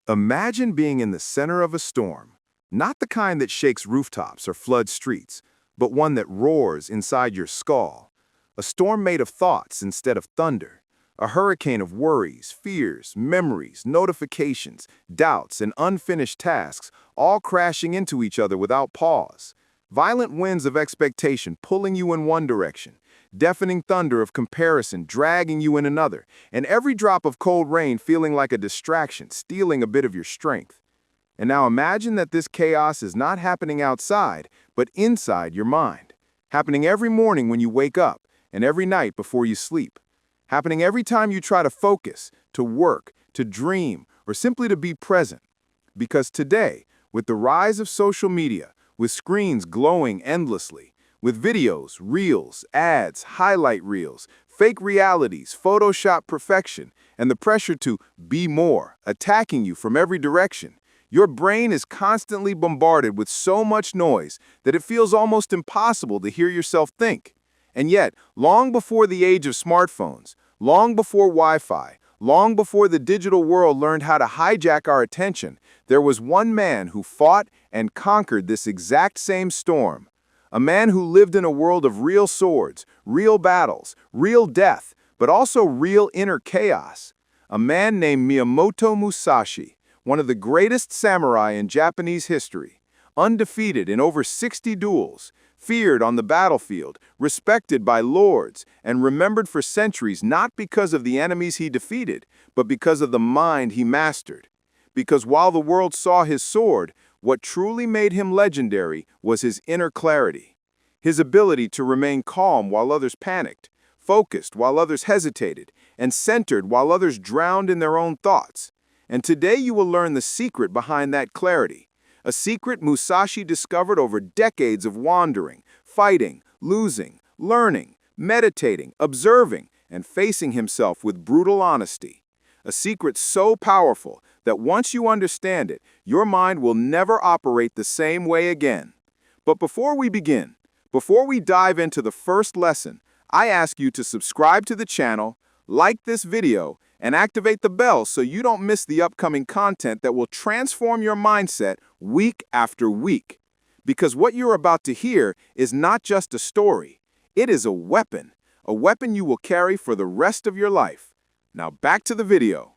Imagine being in the center of a storm, not the kind that shakes rooftops or floods streets, but one that roars inside your skull. A storm made of thoughts instead of thunder. A hurricane of worries, fears, memories, notifications, doubts, and unfinished tasks, all crashing into each other without pause. Violent winds of expectation pulling you in one direction, deafening thunder of comparison dragging you in another, and every drop of cold rain feeling like a distraction, stealing a bit of your strength. And now imagine that this chaos is not happening outside, but inside your mind. Happening every morning when you wake up, and every night before you sleep. Happening every time you try to focus, to work, to dream, or simply to be present. Because today, with the rise of social media, with screens glowing endlessly, with videos, reels, ads, highlight reels, fake realities, Photoshop perfection, and the pressure to be more, attacking you from every direction, your brain is constantly bombarded with so much noise that it feels almost impossible to hear yourself think. And yet, long before the age of smartphones, long before Wi-Fi, long before the digital world learned how to hijack our attention, there was one man who fought and conquered this exact same storm. A man who lived in a world of real swords, real battles, real death, but also real inner chaos. A man named Miyamoto Musashi, one of the greatest samurai in Japanese history, undefeated in over 60 duels, feared on the battlefield, respected by lords, and remembered for centuries not because of the enemies he defeated, but because of the mind he mastered. Because while the world saw his sword, what truly made him legendary was his inner clarity, his ability to remain calm while others panicked, focused while others hesitated, and centered while others drowned in their own thoughts. And today you will learn the secret behind that clarity, a secret Musashi discovered over decades of wandering, fighting, losing, learning, meditating, observing, and facing himself with brutal honesty. A secret so powerful that once you understand it, your mind will never operate the same way again. But before we begin, before we dive into the first lesson, I ask you to subscribe to the channel, like this video, and activate the bell so you don't miss the upcoming content that will transform your mindset week after week. Because what you're about to hear is not just a story, it is a weapon you will carry for the rest of your life. Now back to the video.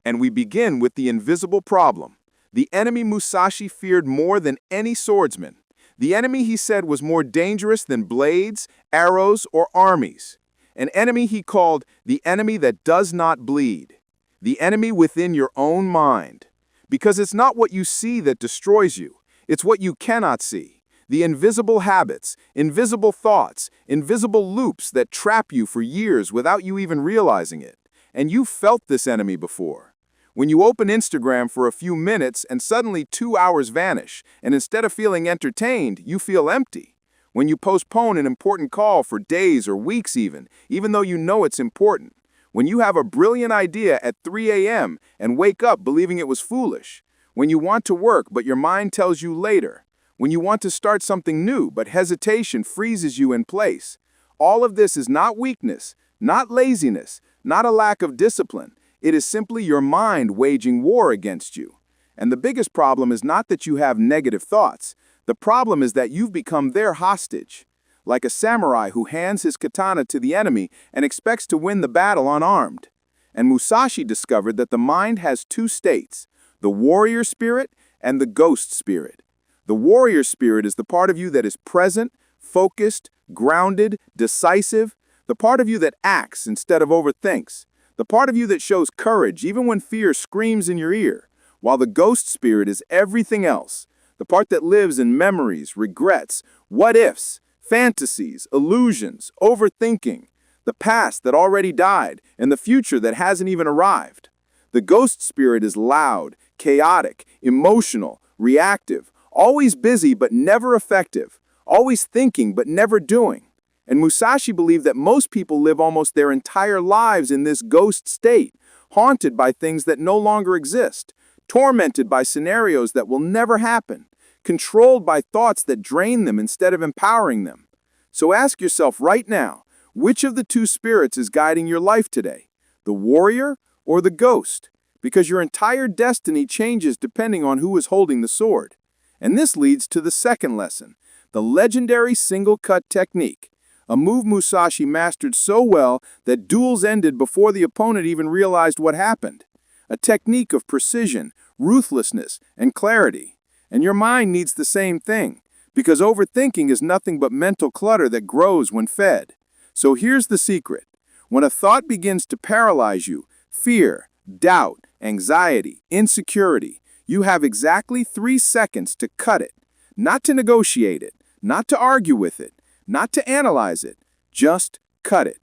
And we begin with the invisible problem. The enemy Musashi feared more than any swordsman. The enemy he said was more dangerous than blades, arrows, or armies. An enemy he called the enemy that does not bleed. The enemy within your own mind. Because it's not what you see that destroys you. It's what you cannot see. The invisible habits, invisible thoughts, invisible loops that trap you for years without you even realizing it. And you've felt this enemy before. When you open Instagram for a few minutes and suddenly 2 hours vanish, and instead of feeling entertained, you feel empty. When you postpone an important call for days or weeks even though you know it's important. When you have a brilliant idea at 3 a.m. and wake up believing it was foolish. When you want to work but your mind tells you later. When you want to start something new but hesitation freezes you in place. All of this is not weakness, not laziness, not a lack of discipline. It is simply your mind waging war against you. And the biggest problem is not that you have negative thoughts. The problem is that you've become their hostage, like a samurai who hands his katana to the enemy and expects to win the battle unarmed. And Musashi discovered that the mind has two states, the warrior spirit and the ghost spirit. The warrior spirit is the part of you that is present, focused, grounded, decisive, the part of you that acts instead of overthinks, the part of you that shows courage even when fear screams in your ear, while the ghost spirit is everything else. The part that lives in memories, regrets, what-ifs, fantasies, illusions, overthinking, the past that already died, and the future that hasn't even arrived. The ghost spirit is loud, chaotic, emotional, reactive, always busy but never effective, always thinking but never doing. And Musashi believed that most people live almost their entire lives in this ghost state, haunted by things that no longer exist, tormented by scenarios that will never happen, controlled by thoughts that drain them instead of empowering them. So ask yourself right now, which of the two spirits is guiding your life today? The warrior or the ghost? because your entire destiny changes depending on who is holding the sword. And this leads to the second lesson, the legendary single-cut technique, a move Musashi mastered so well that duels ended before the opponent even realized what happened. A technique of precision, ruthlessness, and clarity. And your mind needs the same thing, because overthinking is nothing but mental clutter that grows when fed. So here's the secret. When a thought begins to paralyze you, fear, doubt, anxiety, insecurity, you have exactly 3 seconds to cut it. Not to negotiate it, not to argue with it, not to analyze it, just cut it.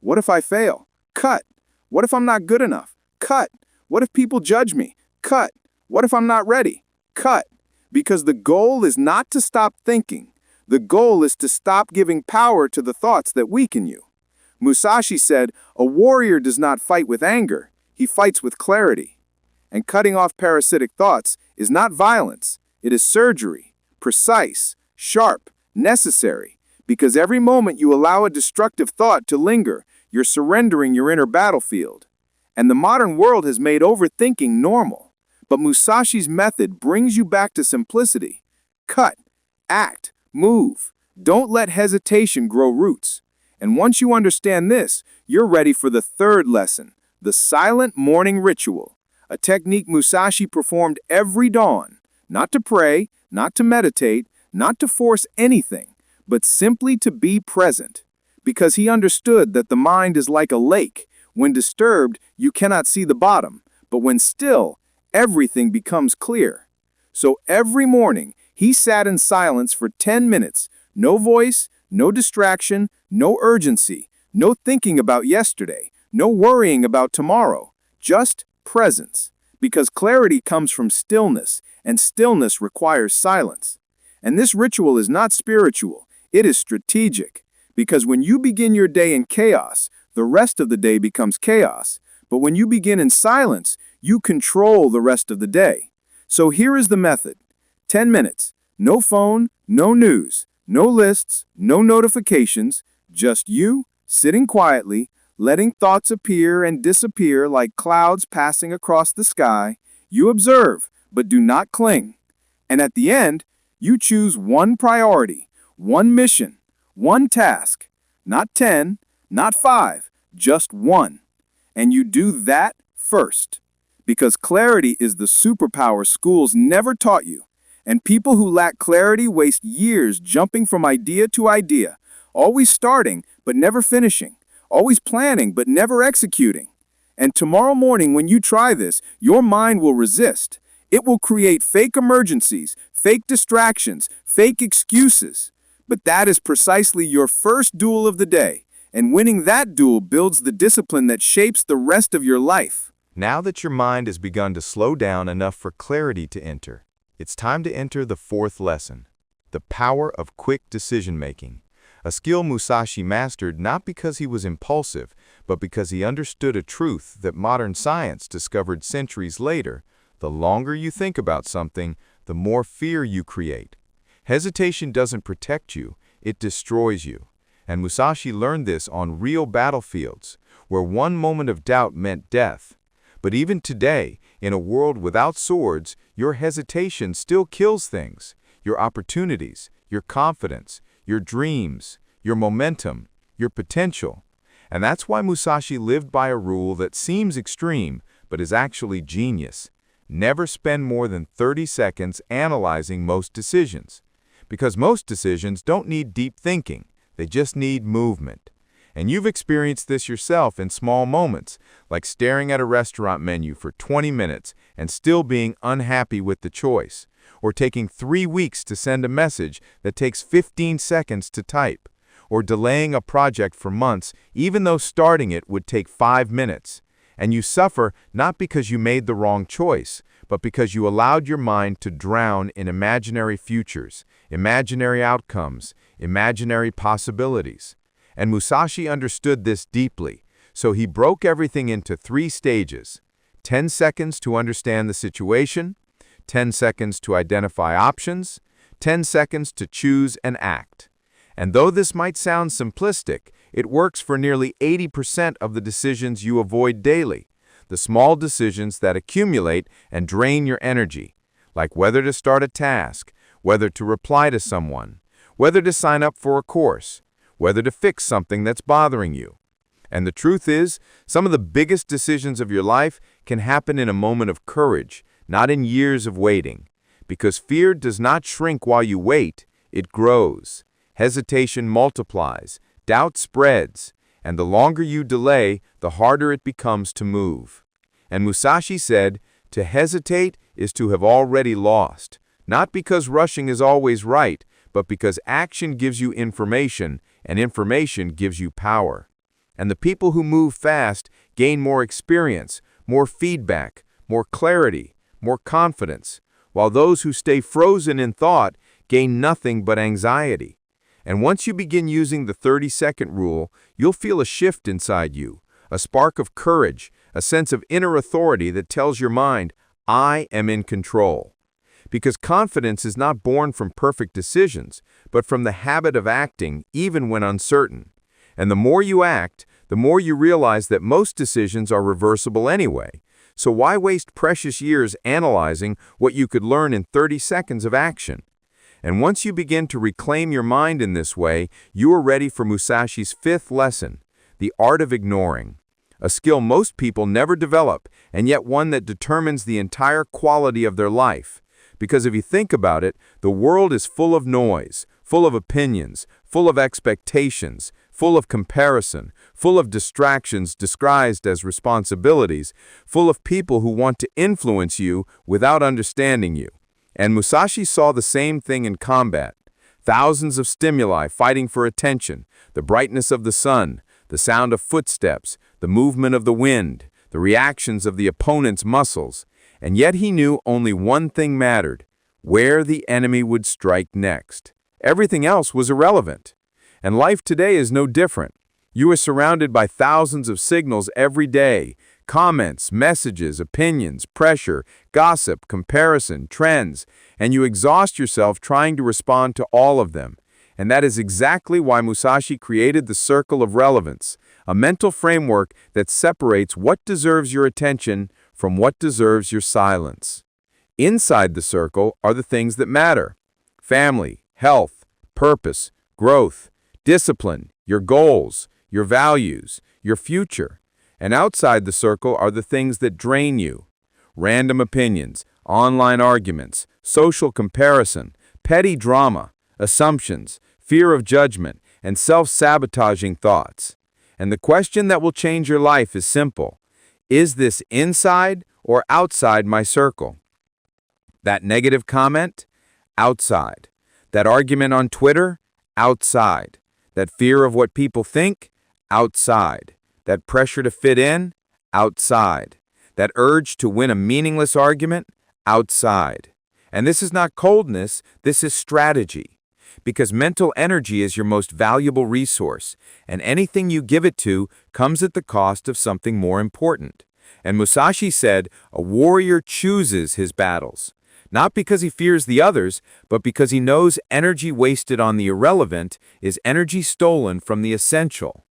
What if I fail? Cut. What if I'm not good enough? Cut. What if people judge me? Cut. What if I'm not ready? Cut. Because the goal is not to stop thinking. The goal is to stop giving power to the thoughts that weaken you. Musashi said, a warrior does not fight with anger, he fights with clarity. And cutting off parasitic thoughts is not violence, it is surgery, precise, sharp, necessary. Because every moment you allow a destructive thought to linger, you're surrendering your inner battlefield. And the modern world has made overthinking normal. But Musashi's method brings you back to simplicity. Cut, act, move. Don't let hesitation grow roots. And once you understand this, you're ready for the third lesson, the silent morning ritual, a technique Musashi performed every dawn, not to pray, not to meditate, not to force anything, but simply to be present. Because he understood that the mind is like a lake. When disturbed, you cannot see the bottom, but when still, everything becomes clear. So every morning, he sat in silence for 10 minutes, no voice, no distraction, no urgency, no thinking about yesterday, no worrying about tomorrow, just presence. Because clarity comes from stillness, and stillness requires silence. And this ritual is not spiritual, it is strategic. Because when you begin your day in chaos, the rest of the day becomes chaos. But when you begin in silence, you control the rest of the day. So here is the method. 10 minutes, no phone, no news, no lists, no notifications, just you sitting quietly, letting thoughts appear and disappear like clouds passing across the sky. You observe, but do not cling. And at the end, you choose one priority, one mission, one task, not 10, not 5, just one. And you do that first. Because clarity is the superpower schools never taught you. And people who lack clarity waste years jumping from idea to idea, always starting but never finishing, always planning but never executing. And tomorrow morning when you try this, your mind will resist. It will create fake emergencies, fake distractions, fake excuses. But that is precisely your first duel of the day. And winning that duel builds the discipline that shapes the rest of your life. Now that your mind has begun to slow down enough for clarity to enter, it's time to enter the fourth lesson, the power of quick decision-making, a skill Musashi mastered not because he was impulsive, but because he understood a truth that modern science discovered centuries later. The longer you think about something, the more fear you create. Hesitation doesn't protect you, it destroys you. And Musashi learned this on real battlefields, where one moment of doubt meant death. But even today, in a world without swords, your hesitation still kills things. Your opportunities, your confidence, your dreams, your momentum, your potential. And that's why Musashi lived by a rule that seems extreme, but is actually genius. Never spend more than 30 seconds analyzing most decisions. Because most decisions don't need deep thinking, they just need movement. And you've experienced this yourself in small moments, like staring at a restaurant menu for 20 minutes and still being unhappy with the choice, or taking 3 weeks to send a message that takes 15 seconds to type, or delaying a project for months even though starting it would take 5 minutes. And you suffer not because you made the wrong choice, but because you allowed your mind to drown in imaginary futures, imaginary outcomes, imaginary possibilities. And Musashi understood this deeply, so he broke everything into 3 stages. 10 seconds to understand the situation, 10 seconds to identify options, 10 seconds to choose and act. And though this might sound simplistic, it works for nearly 80% of the decisions you avoid daily. the small decisions that accumulate and drain your energy, like whether to start a task, whether to reply to someone, whether to sign up for a course, whether to fix something that's bothering you. And the truth is, some of the biggest decisions of your life can happen in a moment of courage, not in years of waiting. Because fear does not shrink while you wait, it grows. Hesitation multiplies, doubt spreads, and the longer you delay, the harder it becomes to move. And Musashi said, to hesitate is to have already lost, not because rushing is always right, but because action gives you information, and information gives you power. And the people who move fast gain more experience, more feedback, more clarity, more confidence, while those who stay frozen in thought gain nothing but anxiety. And once you begin using the 30-second rule, you'll feel a shift inside you, a spark of courage, a sense of inner authority that tells your mind, I am in control. Because confidence is not born from perfect decisions, but from the habit of acting even when uncertain. And the more you act, the more you realize that most decisions are reversible anyway. So why waste precious years analyzing what you could learn in 30 seconds of action? And once you begin to reclaim your mind in this way, you are ready for Musashi's 5th lesson, the art of ignoring. A skill most people never develop, and yet one that determines the entire quality of their life. Because if you think about it, the world is full of noise, full of opinions, full of expectations, full of comparison, full of distractions disguised as responsibilities, full of people who want to influence you without understanding you. And Musashi saw the same thing in combat. Thousands of stimuli fighting for attention, the brightness of the sun, the sound of footsteps, the movement of the wind, the reactions of the opponent's muscles. And yet he knew only one thing mattered, where the enemy would strike next. Everything else was irrelevant. And life today is no different. You are surrounded by thousands of signals every day, comments, messages, opinions, pressure, gossip, comparison, trends, and you exhaust yourself trying to respond to all of them. And that is exactly why Musashi created the Circle of Relevance, a mental framework that separates what deserves your attention from what deserves your silence. Inside the circle are the things that matter: family, health, purpose, growth, discipline, your goals, your values, your future. And outside the circle are the things that drain you: random opinions, online arguments, social comparison, petty drama, assumptions, fear of judgment, and self-sabotaging thoughts. And the question that will change your life is simple. Is this inside or outside my circle? That negative comment? Outside. That argument on Twitter? Outside. That fear of what people think? Outside. That pressure to fit in? Outside. That urge to win a meaningless argument? Outside. And this is not coldness, this is strategy. Because mental energy is your most valuable resource, and anything you give it to comes at the cost of something more important. And Musashi said, a warrior chooses his battles. Not because he fears the others, but because he knows energy wasted on the irrelevant is energy stolen from the essential.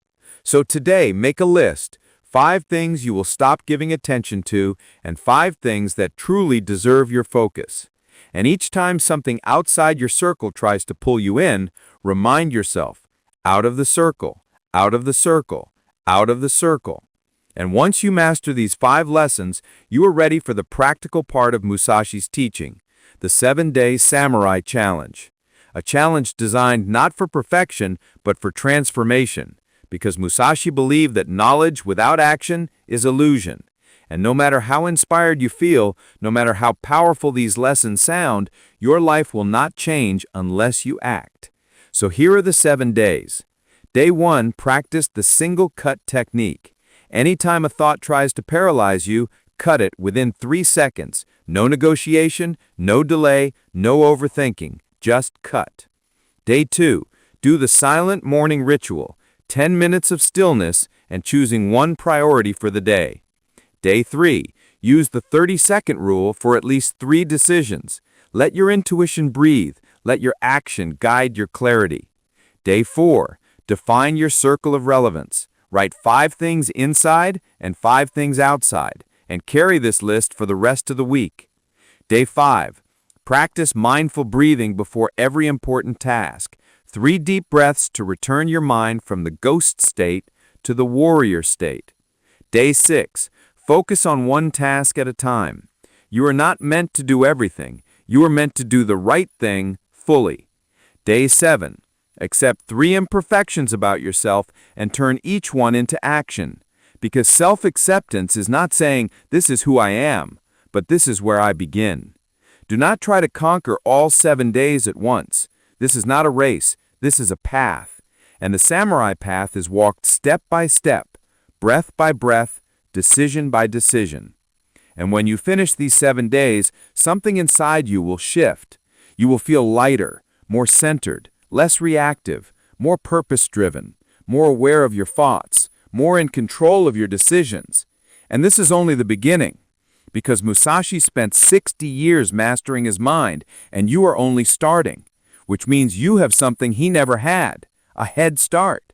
So today, make a list. 5 things you will stop giving attention to, and 5 things that truly deserve your focus. And each time something outside your circle tries to pull you in, remind yourself, out of the circle, out of the circle, out of the circle. And once you master these 5 lessons, you are ready for the practical part of Musashi's teaching, the 7-Day Samurai Challenge. A challenge designed not for perfection, but for transformation, because Musashi believed that knowledge without action is illusion. And no matter how inspired you feel, no matter how powerful these lessons sound, your life will not change unless you act. So here are the 7 days. Day 1, practice the single cut technique. Anytime a thought tries to paralyze you, cut it within 3 seconds. No negotiation, no delay, no overthinking. Just cut. Day 2, do the silent morning ritual. 10 minutes of stillness and choosing one priority for the day. Day 3, use the 30-second rule for at least 3 decisions. Let your intuition breathe. Let your action guide your clarity. Day 4, define your circle of relevance. Write 5 things inside and 5 things outside, and carry this list for the rest of the week. Day 5. Practice mindful breathing before every important task. 3 deep breaths to return your mind from the ghost state to the warrior state. Day 6. Focus on one task at a time. You are not meant to do everything. You are meant to do the right thing fully. Day 7. Accept 3 imperfections about yourself and turn each one into action. Because self-acceptance is not saying, "This is who I am," but "This is where I begin." Do not try to conquer all 7 days at once. This is not a race. This is a path. And the samurai path is walked step by step, breath by breath, decision by decision. And when you finish these 7 days, something inside you will shift. You will feel lighter, more centered, less reactive, more purpose-driven, more aware of your thoughts, more in control of your decisions. And this is only the beginning, because Musashi spent 60 years mastering his mind, and you are only starting, which means you have something he never had, a head start.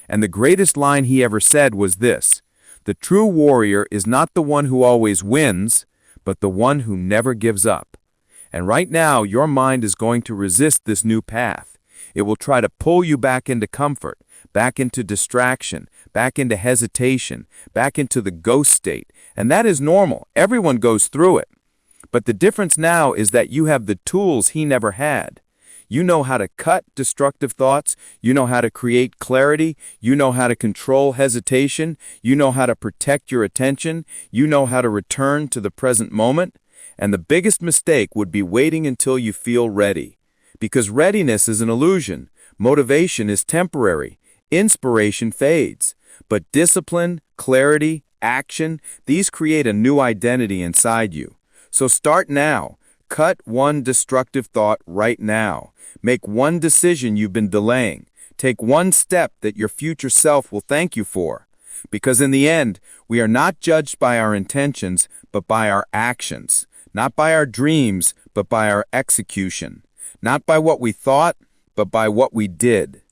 And the greatest line he ever said was this: "The true warrior is not the one who always wins, but the one who never gives up." And right now, your mind is going to resist this new path. It will try to pull you back into comfort, back into distraction, back into hesitation, back into the ghost state. And that is normal. Everyone goes through it. But the difference now is that you have the tools he never had. You know how to cut destructive thoughts. You know how to create clarity. You know how to control hesitation. You know how to protect your attention. You know how to return to the present moment. And the biggest mistake would be waiting until you feel ready. Because readiness is an illusion. Motivation is temporary. Inspiration fades. But discipline, clarity, action, these create a new identity inside you. So start now. Cut one destructive thought right now. Make one decision you've been delaying. Take one step that your future self will thank you for. Because in the end, we are not judged by our intentions, but by our actions. Not by our dreams, but by our execution. Not by what we thought, but by what we did.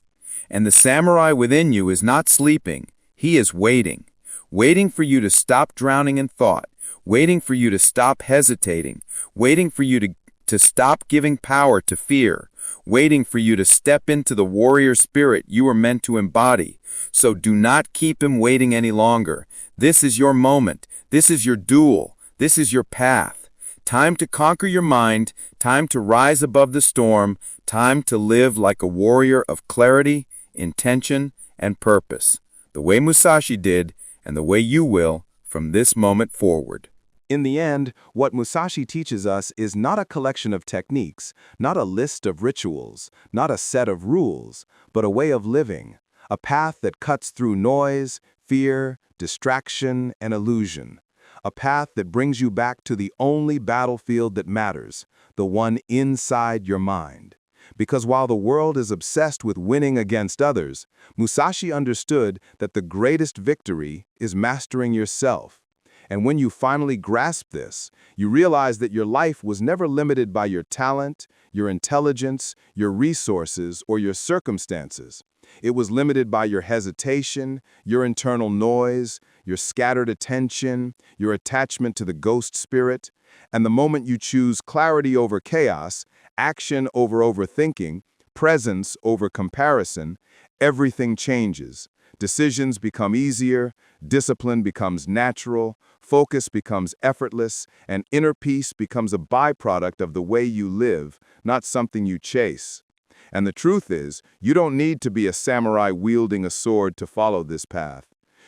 And the samurai within you is not sleeping. He is waiting. Waiting for you to stop drowning in thought. Waiting for you to stop hesitating. Waiting for you to stop giving power to fear. Waiting for you to step into the warrior spirit you were meant to embody. So do not keep him waiting any longer. This is your moment. This is your duel. This is your path. Time to conquer your mind, time to rise above the storm, time to live like a warrior of clarity, intention, and purpose, the way Musashi did and the way you will from this moment forward. In the end, what Musashi teaches us is not a collection of techniques, not a list of rituals, not a set of rules, but a way of living, a path that cuts through noise, fear, distraction, and illusion. A path that brings you back to the only battlefield that matters, the one inside your mind. Because while the world is obsessed with winning against others, Musashi understood that the greatest victory is mastering yourself. And when you finally grasp this, you realize that your life was never limited by your talent, your intelligence, your resources, or your circumstances. It was limited by your hesitation, your internal noise, your scattered attention, your attachment to the ghost spirit, and the moment you choose clarity over chaos, action over overthinking, presence over comparison, everything changes. Decisions become easier, discipline becomes natural, focus becomes effortless, and inner peace becomes a byproduct of the way you live, not something you chase. And the truth is, you don't need to be a samurai wielding a sword to follow this path.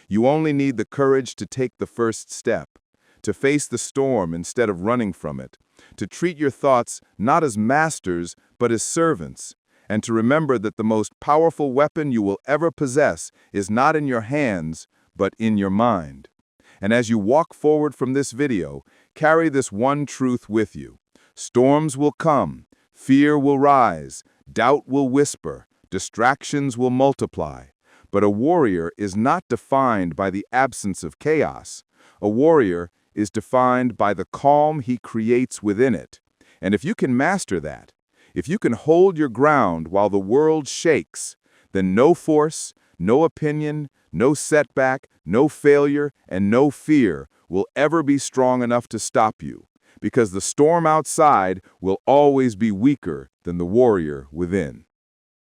You only need the courage to take the first step, to face the storm instead of running from it, to treat your thoughts not as masters but as servants, and to remember that the most powerful weapon you will ever possess is not in your hands, but in your mind. And as you walk forward from this video, carry this one truth with you. Storms will come, fear will rise, doubt will whisper, distractions will multiply. But a warrior is not defined by the absence of chaos. A warrior is defined by the calm he creates within it. And if you can master that, if you can hold your ground while the world shakes, then no force, no opinion, No setback, no failure, and no fear will ever be strong enough to stop you, because the storm outside will always be weaker than the warrior within.